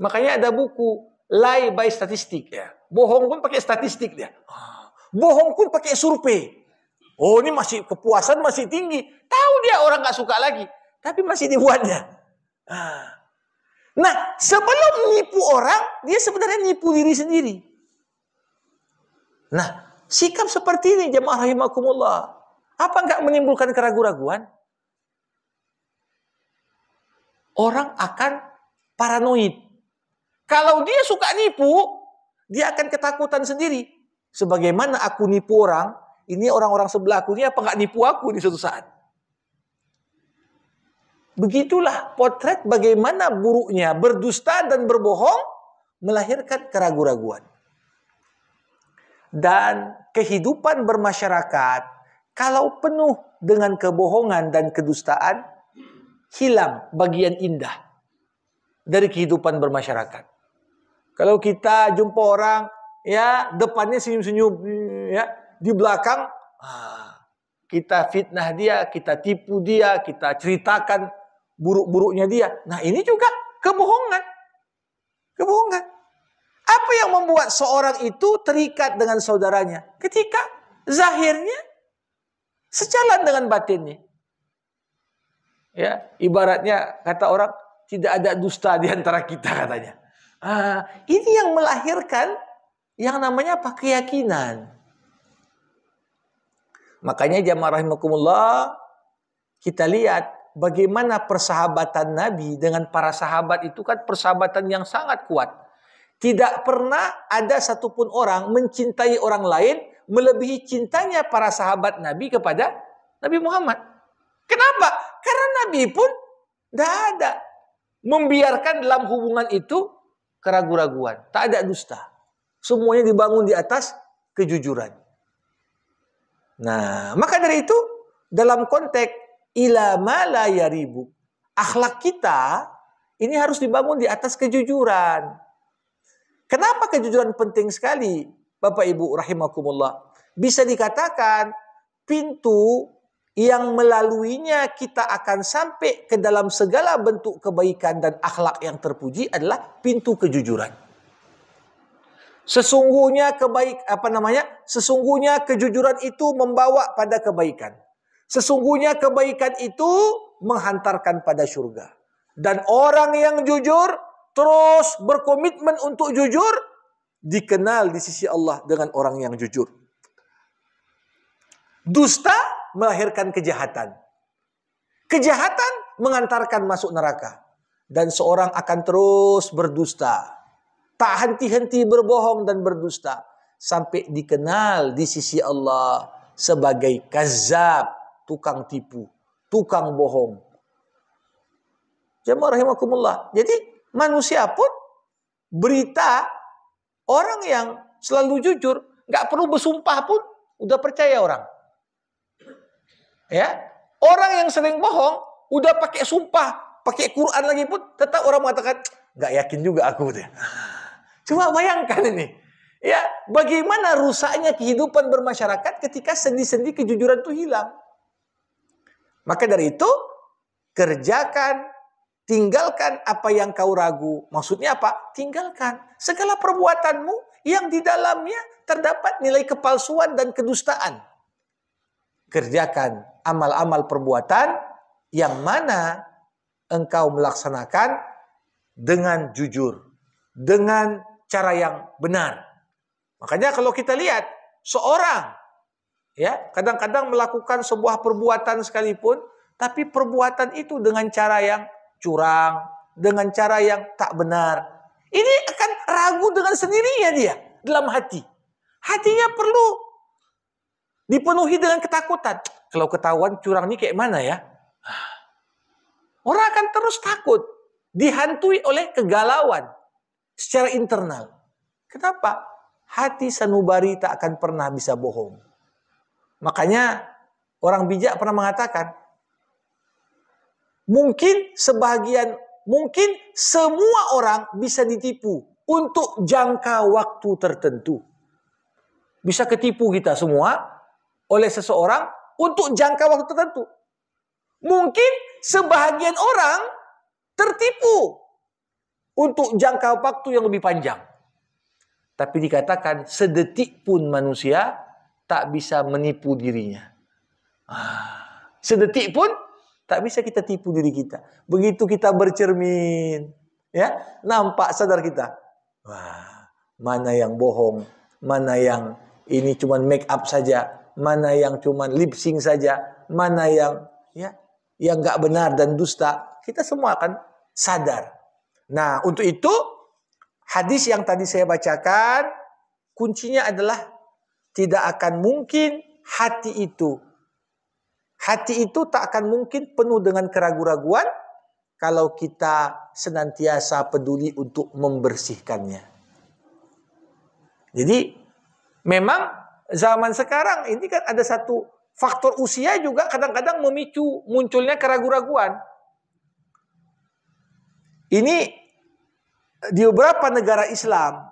Makanya ada buku Lie by Statistic ya. Bohong pun pakai statistik dia. Bohong pun pakai survei. Oh, ini masih kepuasan masih tinggi. Tahu dia orang nggak suka lagi, tapi masih dibuatnya. Nah, sebelum nipu orang, dia sebenarnya nipu diri sendiri. Nah, sikap seperti ini jemaah rahimakumullah, apa nggak menimbulkan keraguan-raguan? Orang akan paranoid. Kalau dia suka nipu, dia akan ketakutan sendiri. Sebagaimana aku nipu orang, ini orang-orang sebelahku ini apa nggak nipu aku di suatu saat? Begitulah potret bagaimana buruknya berdusta dan berbohong melahirkan keraguan-raguan. Dan kehidupan bermasyarakat kalau penuh dengan kebohongan dan kedustaan, hilang bagian indah dari kehidupan bermasyarakat. Kalau kita jumpa orang, ya depannya senyum-senyum, ya di belakang kita fitnah dia, kita tipu dia, kita ceritakan buruk-buruknya dia. Nah, ini juga kebohongan. Kebohongan. Apa yang membuat seorang itu terikat dengan saudaranya? Ketika zahirnya sejalan dengan batinnya. Ya, ibaratnya kata orang, tidak ada dusta di antara kita katanya. Ini yang melahirkan yang namanya apa? Keyakinan. Makanya jamaah rahimakumullah, kita lihat bagaimana persahabatan Nabi dengan para sahabat itu kan persahabatan yang sangat kuat. Tidak pernah ada satupun orang mencintai orang lain melebihi cintanya para sahabat Nabi kepada Nabi Muhammad. Kenapa? Karena Nabi pun tidak ada membiarkan dalam hubungan itu keraguan-raguan. Tak ada dusta. Semuanya dibangun di atas kejujuran. Nah, maka dari itu dalam konteks ila ma la yaribu, akhlak kita ini harus dibangun di atas kejujuran. Kenapa kejujuran penting sekali, Bapak Ibu rahimakumullah? Bisa dikatakan pintu yang melaluinya kita akan sampai ke dalam segala bentuk kebaikan dan akhlak yang terpuji adalah pintu kejujuran. Sesungguhnya Sesungguhnya kejujuran itu membawa pada kebaikan. Sesungguhnya kebaikan itu menghantarkan pada surga. Dan orang yang jujur terus berkomitmen untuk jujur dikenal di sisi Allah dengan orang yang jujur. Dusta melahirkan kejahatan. Kejahatan mengantarkan masuk neraka. Dan seorang akan terus berdusta. Tak henti-henti berbohong dan berdusta. Sampai dikenal di sisi Allah sebagai kazzab, tukang tipu, tukang bohong. Jamaah rahimakumullah. Jadi manusia pun berita orang yang selalu jujur, nggak perlu bersumpah pun udah percaya orang. Ya, orang yang sering bohong udah pakai sumpah, pakai Quran lagi pun tetap orang mengatakan nggak yakin juga aku deh. Coba bayangkan ini, ya bagaimana rusaknya kehidupan bermasyarakat ketika sendi-sendi kejujuran itu hilang. Maka dari itu kerjakan, tinggalkan apa yang kau ragu. Maksudnya apa? Tinggalkan segala perbuatanmu yang di dalamnya terdapat nilai kepalsuan dan kedustaan. Kerjakan amal-amal perbuatan yang mana engkau melaksanakan dengan jujur, dengan cara yang benar. Makanya kalau kita lihat seorang ya kadang-kadang melakukan sebuah perbuatan sekalipun, tapi perbuatan itu dengan cara yang curang, dengan cara yang tak benar, ini akan ragu dengan sendirinya dia dalam hati. Hatinya perlu dipenuhi dengan ketakutan. Kalau ketahuan curang ini kayak mana ya? Orang akan terus takut, dihantui oleh kegalauan secara internal. Kenapa? Hati sanubari tak akan pernah bisa bohong. Makanya orang bijak pernah mengatakan, mungkin semua orang bisa ditipu, untuk jangka waktu tertentu. Bisa ketipu kita semua oleh seseorang untuk jangka waktu tertentu. Mungkin sebahagian orang tertipu untuk jangka waktu yang lebih panjang. Tapi dikatakan sedetik pun manusia tak bisa menipu dirinya. Sedetik pun tak bisa kita tipu diri kita. Begitu kita bercermin, ya, nampak sadar kita. Wah, mana yang bohong, mana yang ini cuma make up saja, mana yang cuma lip sync saja, mana yang yang enggak benar dan dusta. Kita semua akan sadar. Nah, untuk itu hadis yang tadi saya bacakan kuncinya adalah tidak akan mungkin hati itu tak akan mungkin penuh dengan keraguan-raguan kalau kita senantiasa peduli untuk membersihkannya. Jadi memang zaman sekarang ini kan ada satu faktor usia juga kadang-kadang memicu munculnya keraguan-raguan. Ini di beberapa negara Islam,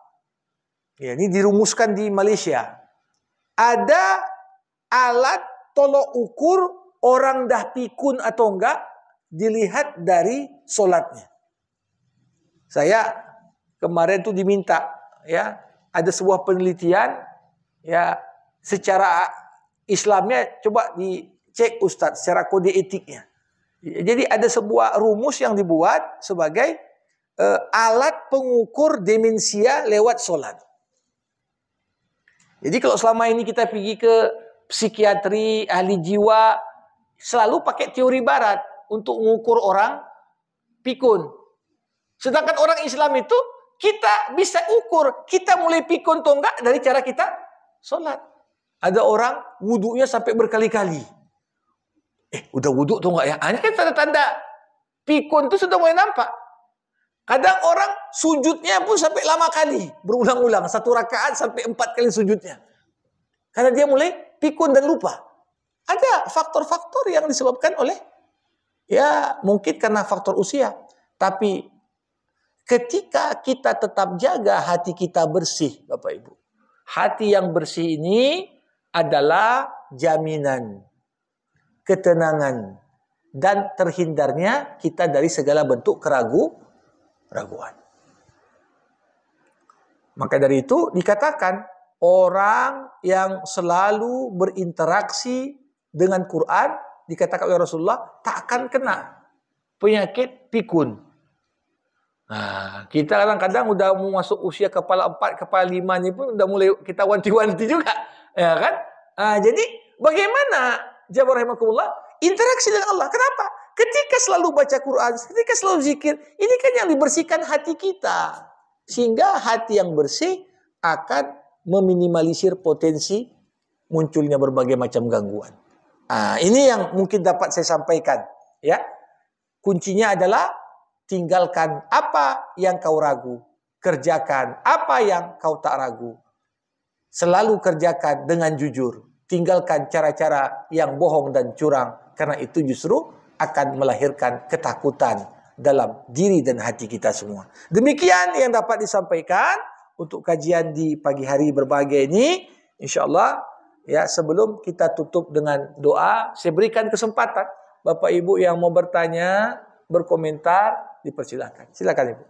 ya, ini dirumuskan di Malaysia, ada alat tolok ukur orang dah pikun atau enggak dilihat dari solatnya. Saya kemarin tuh diminta, ya, ada sebuah penelitian, ya, secara Islamnya coba dicek Ustadz secara kode etiknya. Jadi ada sebuah rumus yang dibuat sebagai alat pengukur demensia lewat solat. Jadi kalau selama ini kita pergi ke psikiatri, ahli jiwa, selalu pakai teori barat untuk mengukur orang pikun. Sedangkan orang Islam itu kita bisa ukur kita mulai pikun atau enggak dari cara kita solat. Ada orang wudunya sampai berkali-kali. Udah wudhu atau enggak ya? Ini kan tanda-tanda pikun itu sudah mulai nampak. Kadang orang sujudnya pun sampai lama kali, berulang-ulang, 1 rakaat sampai 4 kali sujudnya. Karena dia mulai pikun dan lupa. Ada faktor-faktor yang disebabkan oleh, ya mungkin karena faktor usia. Tapi ketika kita tetap jaga hati kita bersih, Bapak Ibu. Hati yang bersih ini adalah jaminan ketenangan dan terhindarnya kita dari segala bentuk keraguan. Maka dari itu dikatakan orang yang selalu berinteraksi dengan Quran dikatakan oleh Rasulullah tak akan kena penyakit pikun. Nah, kita kadang-kadang udah mau masuk usia kepala 4, kepala 5 ini pun udah mulai kita wanti-wanti juga, ya kan? Jadi bagaimana jawab rahimakumullah interaksi dengan Allah? Kenapa? Ketika selalu baca Quran, ketika selalu zikir, ini kan yang dibersihkan hati kita. Sehingga hati yang bersih akan meminimalisir potensi munculnya berbagai macam gangguan. Ini yang mungkin dapat saya sampaikan. Ya, kuncinya adalah tinggalkan apa yang kau ragu, kerjakan apa yang kau tak ragu. Selalu kerjakan dengan jujur, tinggalkan cara-cara yang bohong dan curang, karena itu justru akan melahirkan ketakutan dalam diri dan hati kita semua. Demikian yang dapat disampaikan untuk kajian di pagi hari berbahagia ini. InsyaAllah, ya, sebelum kita tutup dengan doa, saya berikan kesempatan Bapak Ibu yang mau bertanya, berkomentar, dipersilakan. Silakan Ibu.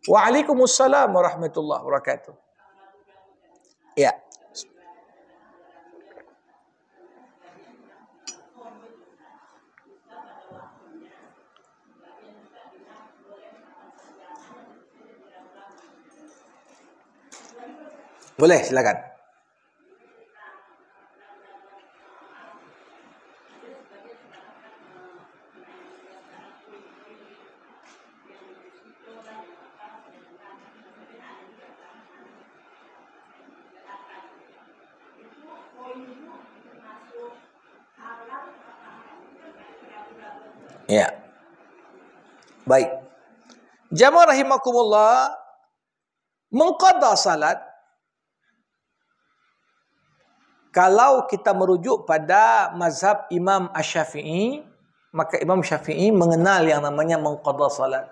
Waalaikumsalam warahmatullahi wabarakatuh. Ya. Boleh, silakan. Ya. Baik. Jamaah rahimakumullah, mengqadha salat, kalau kita merujuk pada mazhab Imam Asy-Syafi'i, maka Imam Syafi'i mengenal yang namanya mengqadha salat.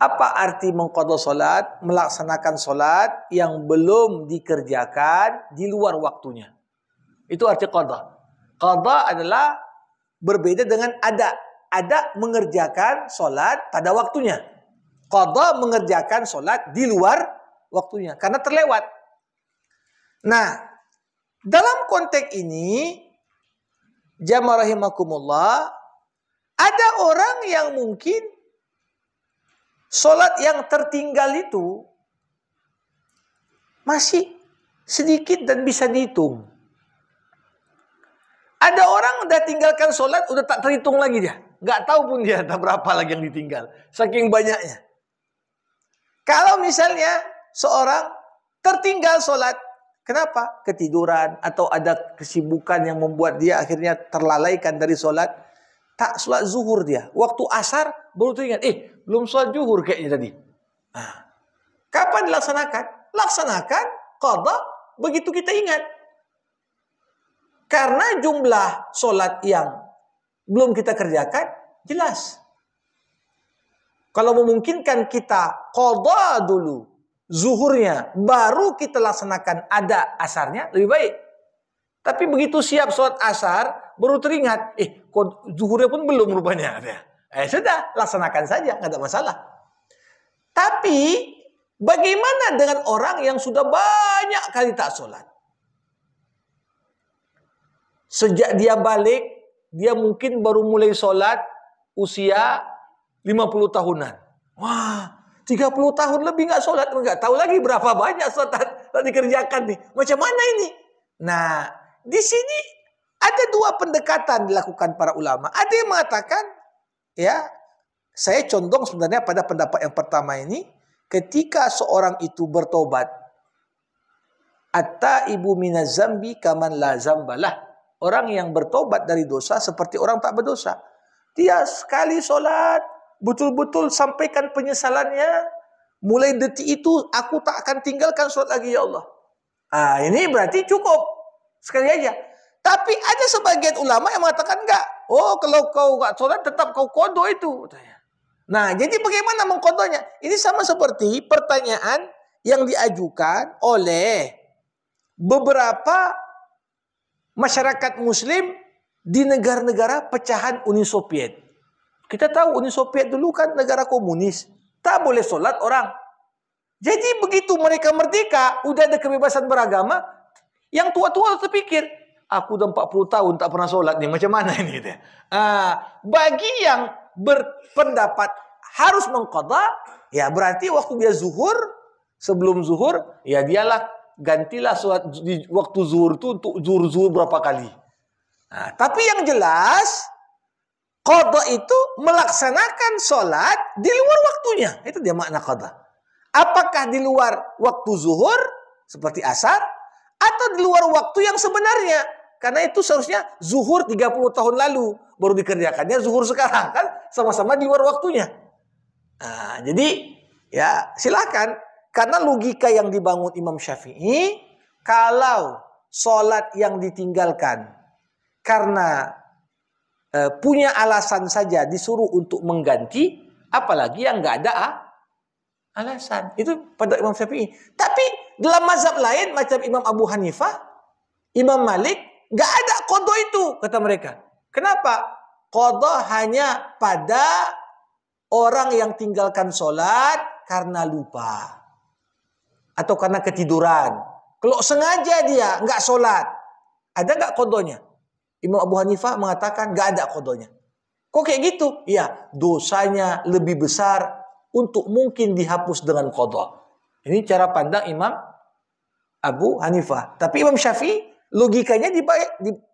Apa arti mengqadha solat? Melaksanakan solat yang belum dikerjakan di luar waktunya. Itu arti qadha. Qadha adalah berbeda dengan ada. Ada mengerjakan solat pada waktunya. Qadha mengerjakan solat di luar waktunya. Karena terlewat. Nah, dalam konteks ini, jamaah rahimakumullah, ada orang yang mungkin solat yang tertinggal itu masih sedikit dan bisa dihitung. Ada orang udah tinggalkan solat, udah tak terhitung lagi dia. Nggak tahu pun dia ada berapa lagi yang ditinggal. Saking banyaknya. Kalau misalnya seorang tertinggal solat, kenapa? Ketiduran atau ada kesibukan yang membuat dia akhirnya terlalaikan dari solat. Tak solat zuhur dia. Waktu asar baru teringat, belum solat zuhur kayaknya tadi. Nah, kapan dilaksanakan? Laksanakan qadha begitu kita ingat. Karena jumlah solat yang belum kita kerjakan jelas. Kalau memungkinkan kita qadha dulu zuhurnya, baru kita laksanakan ada asarnya, lebih baik. Tapi begitu siap sholat asar, baru teringat, zuhurnya pun belum rupanya. Sudah, laksanakan saja, nggak ada masalah. Tapi, bagaimana dengan orang yang sudah banyak kali tak sholat? Sejak dia balik, dia mungkin baru mulai sholat usia 50 tahunan. Wah, 30 tahun lebih nggak sholat, nggak tahu lagi berapa banyak sholat yang dikerjakan nih. Macam mana ini? Nah, di sini ada dua pendekatan dilakukan para ulama. Ada yang mengatakan, ya, saya condong sebenarnya pada pendapat yang pertama ini, ketika seorang itu bertobat, at-taibu minaz zambi kaman la zambalah. Orang yang bertobat dari dosa seperti orang tak berdosa. Dia sekali sholat, betul-betul sampaikan penyesalannya. Mulai detik itu, aku tak akan tinggalkan sholat lagi, ya Allah. Ini berarti cukup. Sekali aja. Tapi ada sebagian ulama yang mengatakan enggak. Oh, kalau kau enggak sholat, tetap kau qadha itu. Nah, jadi bagaimana mengqadhanya? Ini sama seperti pertanyaan yang diajukan oleh beberapa masyarakat muslim di negara-negara pecahan Uni Soviet. Kita tahu Uni Soviet dulu kan negara komunis. Tak boleh sholat orang. Jadi begitu mereka merdeka, udah ada kebebasan beragama, yang tua-tua terpikir, aku udah 40 tahun tak pernah sholat nih, macam mana ini? Gitu. Bagi yang berpendapat harus mengqadha, ya berarti waktu dia zuhur, sebelum zuhur, ya dialah gantilah sholat di waktu zuhur itu untuk zuhur berapa kali. Tapi yang jelas, qadha itu melaksanakan sholat di luar waktunya. Itu dia makna qadha. Apakah di luar waktu zuhur, seperti asar, atau di luar waktu yang sebenarnya. Karena itu seharusnya zuhur 30 tahun lalu, baru dikerjakannya zuhur sekarang. Kan sama-sama di luar waktunya. Jadi, ya silakan. Karena logika yang dibangun Imam Syafi'i, kalau sholat yang ditinggalkan karena punya alasan saja disuruh untuk mengganti, apalagi yang nggak ada alasan. Itu pada Imam Syafi'i. Tapi dalam mazhab lain macam Imam Abu Hanifah, Imam Malik, nggak ada qadha itu, kata mereka. Kenapa? Qadha hanya pada orang yang tinggalkan sholat karena lupa. Atau karena ketiduran. Kalau sengaja dia nggak sholat, ada nggak qadhanya? Imam Abu Hanifah mengatakan nggak ada qadhanya. Kok kayak gitu? Ya, dosanya lebih besar untuk mungkin dihapus dengan qadha. Ini cara pandang Imam Abu Hanifah. Tapi Imam Syafi'i logikanya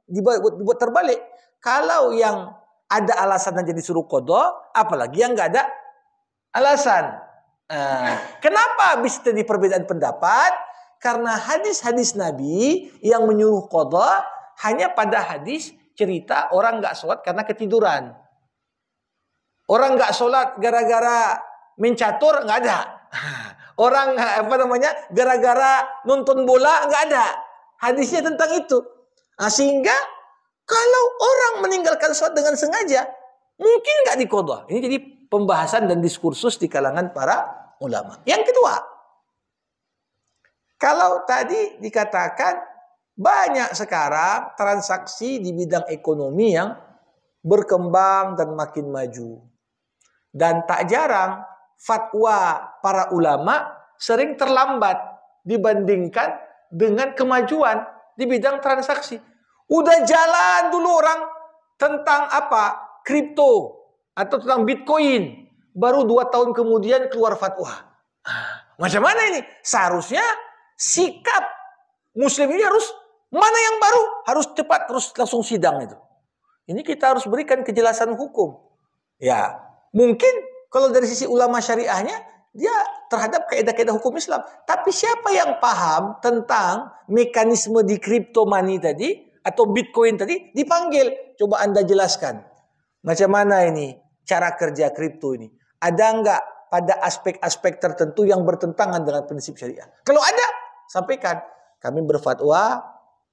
dibuat terbalik. Kalau yang ada alasan aja disuruh qadha, apalagi yang nggak ada alasan. Kenapa bisa terjadi perbedaan pendapat? Karena hadis-hadis Nabi yang menyuruh qadha hanya pada hadis cerita orang nggak sholat karena ketiduran. Orang nggak sholat gara-gara mencatur, nggak ada. Orang gara-gara nonton bola, nggak ada. Hadisnya tentang itu. Sehingga kalau orang meninggalkan sholat dengan sengaja, mungkin nggak diqadha. Ini jadi pembahasan dan diskursus di kalangan para ulama. Yang kedua, kalau tadi dikatakan banyak sekarang transaksi di bidang ekonomi yang berkembang dan makin maju. Dan tak jarang fatwa para ulama sering terlambat dibandingkan dengan kemajuan di bidang transaksi. Udah jalan dulu orang tentang apa? Kripto atau tentang Bitcoin. Baru 2 tahun kemudian keluar fatwa. Macam mana ini? Seharusnya sikap Muslim ini harus mana yang baru? Harus cepat terus langsung sidang itu. Ini kita harus berikan kejelasan hukum. Ya, mungkin kalau dari sisi ulama syariahnya dia terhadap kaidah-kaidah hukum Islam. Tapi siapa yang paham tentang mekanisme di crypto money tadi atau Bitcoin tadi dipanggil. Coba Anda jelaskan. Macam mana ini cara kerja kripto ini? Ada enggak pada aspek-aspek tertentu yang bertentangan dengan prinsip syariah? Kalau ada, sampaikan. Kami berfatwa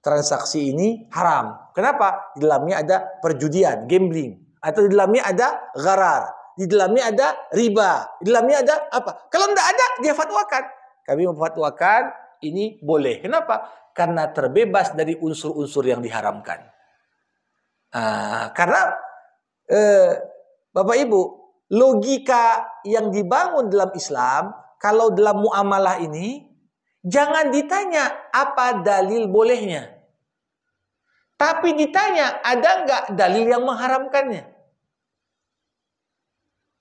transaksi ini haram. Kenapa? Di dalamnya ada perjudian, gambling. Atau di dalamnya ada gharar. Di dalamnya ada riba. Di dalamnya ada apa? Kalau tidak ada, dia fatwakan. Kami memfatwakan ini boleh. Kenapa? Karena terbebas dari unsur-unsur yang diharamkan. Karena Bapak Ibu, logika yang dibangun dalam Islam, kalau dalam muamalah ini, jangan ditanya apa dalil bolehnya. Tapi ditanya, ada nggak dalil yang mengharamkannya?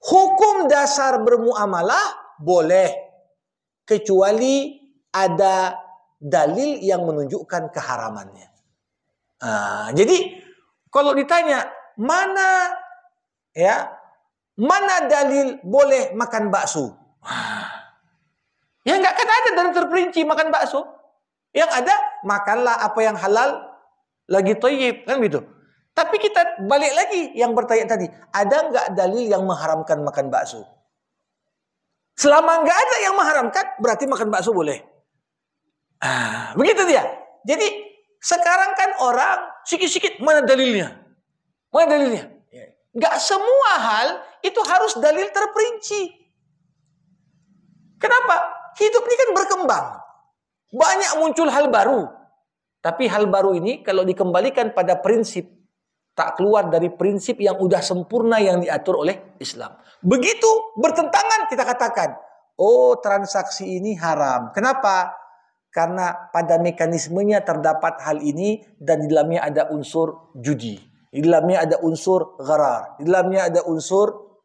Hukum dasar bermuamalah boleh, kecuali ada dalil yang menunjukkan keharamannya. Jadi kalau ditanya mana dalil boleh makan bakso? Ya nggak kan ada dalil terperinci makan bakso. Yang ada makanlah apa yang halal lagi thayyib, kan gitu. Tapi kita balik lagi yang bertanya tadi, ada nggak dalil yang mengharamkan makan bakso? Selama nggak ada yang mengharamkan, berarti makan bakso boleh. Begitu dia. Jadi sekarang kan orang sikit-sikit mana dalilnya? Mana dalilnya? Nggak semua hal itu harus dalil terperinci. Kenapa? Hidup ini kan berkembang. Banyak muncul hal baru. Tapi hal baru ini kalau dikembalikan pada prinsip, tak keluar dari prinsip yang udah sempurna yang diatur oleh Islam. Begitu bertentangan kita katakan, oh transaksi ini haram. Kenapa? Karena pada mekanismenya terdapat hal ini dan di dalamnya ada unsur judi. Di dalamnya ada unsur gharar. Di dalamnya ada unsur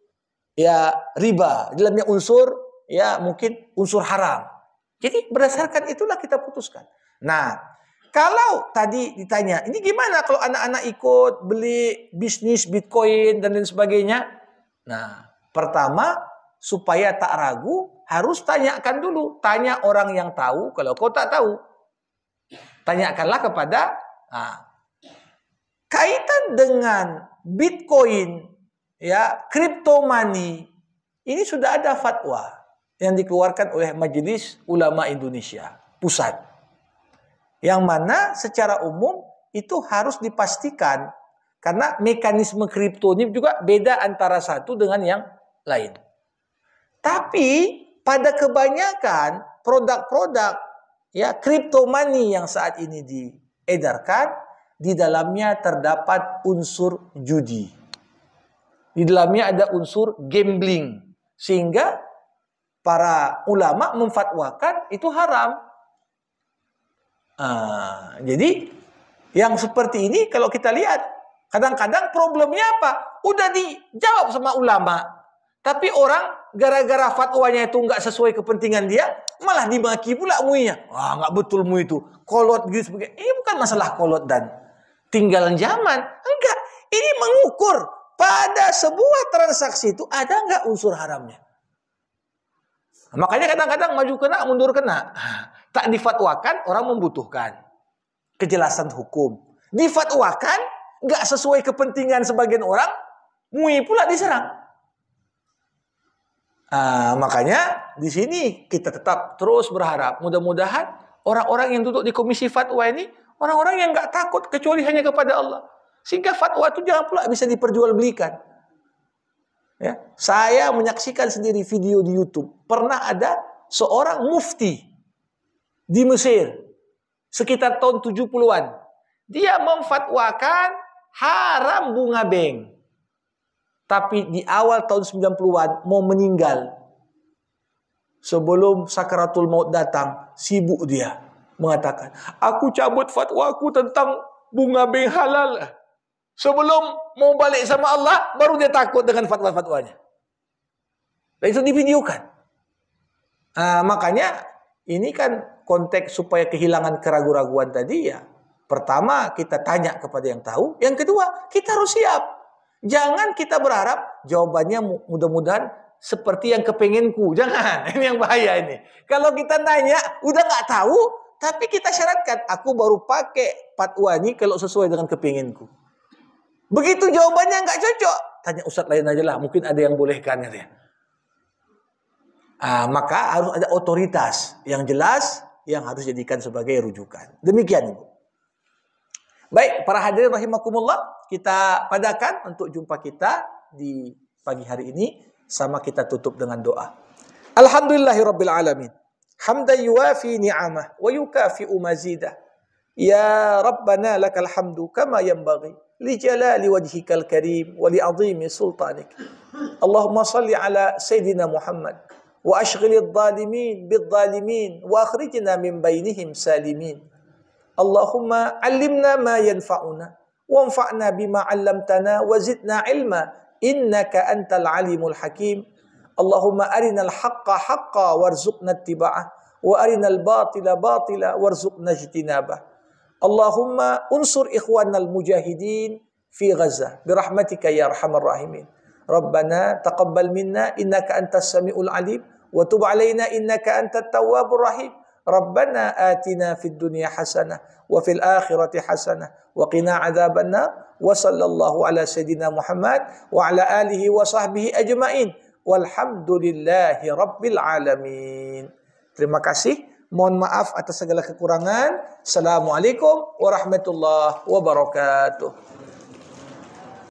riba. Di dalamnya unsur mungkin unsur haram. Jadi berdasarkan itulah kita putuskan. Nah, kalau tadi ditanya, ini gimana kalau anak-anak ikut beli bisnis Bitcoin dan lain sebagainya? Nah, pertama supaya tak ragu harus tanyakan dulu. Tanya orang yang tahu. Kalau kau tak tahu, tanyakanlah kepada kaitan dengan Bitcoin, crypto money. Ini sudah ada fatwa yang dikeluarkan oleh Majelis Ulama Indonesia Pusat. Yang mana secara umum itu harus dipastikan karena mekanisme kripto ini juga beda antara satu dengan yang lain. Tapi pada kebanyakan produk-produk crypto money yang saat ini diedarkan, di dalamnya terdapat unsur judi. Di dalamnya ada unsur gambling. Sehingga para ulama memfatwakan itu haram. Jadi yang seperti ini kalau kita lihat, kadang-kadang problemnya apa? Udah dijawab sama ulama. Tapi orang gara-gara fatwanya itu nggak sesuai kepentingan dia, malah dimaki pula muinya. Nggak betul mu itu. Kolot gitu sebagainya. Ini bukan masalah kolot dan tinggal zaman. Enggak. Ini mengukur pada sebuah transaksi itu ada nggak unsur haramnya. Makanya kadang-kadang maju kena, mundur kena. Tak difatwakan, orang membutuhkan kejelasan hukum. Difatwakan, nggak sesuai kepentingan sebagian orang, mui pula diserang. Makanya di sini kita tetap terus berharap mudah-mudahan orang-orang yang duduk di komisi fatwa ini orang-orang yang nggak takut kecuali hanya kepada Allah, sehingga fatwa itu jangan pula bisa diperjualbelikan. Ya, saya menyaksikan sendiri video di YouTube. Pernah ada seorang mufti di Mesir sekitar tahun 70-an. Dia memfatwakan haram bunga beng. Tapi di awal tahun 90-an mau meninggal. Sebelum sakaratul maut datang, sibuk dia mengatakan, aku cabut fatwaku tentang bunga beng halal. Sebelum mau balik sama Allah, baru dia takut dengan fatwa-fatwanya. Dan itu divideokan. Makanya ini kan konteks supaya kehilangan keraguan-raguan tadi ya. Pertama, kita tanya kepada yang tahu. Yang kedua, kita harus siap. Jangan kita berharap jawabannya mudah-mudahan seperti yang kepenginku. Jangan, ini yang bahaya ini. Kalau kita nanya, udah nggak tahu, tapi kita syaratkan, aku baru pakai fatwa ini kalau sesuai dengan kepenginku. Begitu jawabannya nggak cocok, tanya ustadz lain aja lah, mungkin ada yang bolehkan ya. Maka harus ada otoritas yang jelas yang harus dijadikan sebagai rujukan. Demikian Ibu. Baik, para hadirin rahimakumullah, kita padakan untuk jumpa kita di pagi hari ini, sama kita tutup dengan doa. Alhamdulillahirabbil alamin. Hamdan yuwafi ni'amah wa yukafi'u mazidah. Ya Rabbana lakal hamdu kama yanbaghi li jalali wajhikal karim wa li 'azimi sultanik. Allahumma salli ala sayyidina Muhammad wa ashghilidh dhalimin bidh-dhalimin wa akhrijna min bainihim salimin. Allahumma 'allimna ma yanfa'una wanfa'na bima 'allamtana wa zidna 'ilma innaka antal alimul hakim. Allahumma arinal haqqa haqqan warzuqna ittiba'ah wa arinal batila batila warzuqna ijtinabah. Allahumma unsur ikhwanal mujahidin fi Gaza birahmatika ya arhamar rahimin. Rabbana taqabbal minna innaka antas samiul alim wa tub alaina innaka antat tawwabur rahim. Rabbana atina fid dunya hasanah wa fil akhirati hasanah wa qina adzabannar. Wa sallallahu ala sayyidina Muhammad wa ala alihi wa sahbihi ajmain. Walhamdulillahi rabbil alamin. Terima kasih. Mohon maaf atas segala kekurangan. Assalamualaikum warahmatullahi wabarakatuh.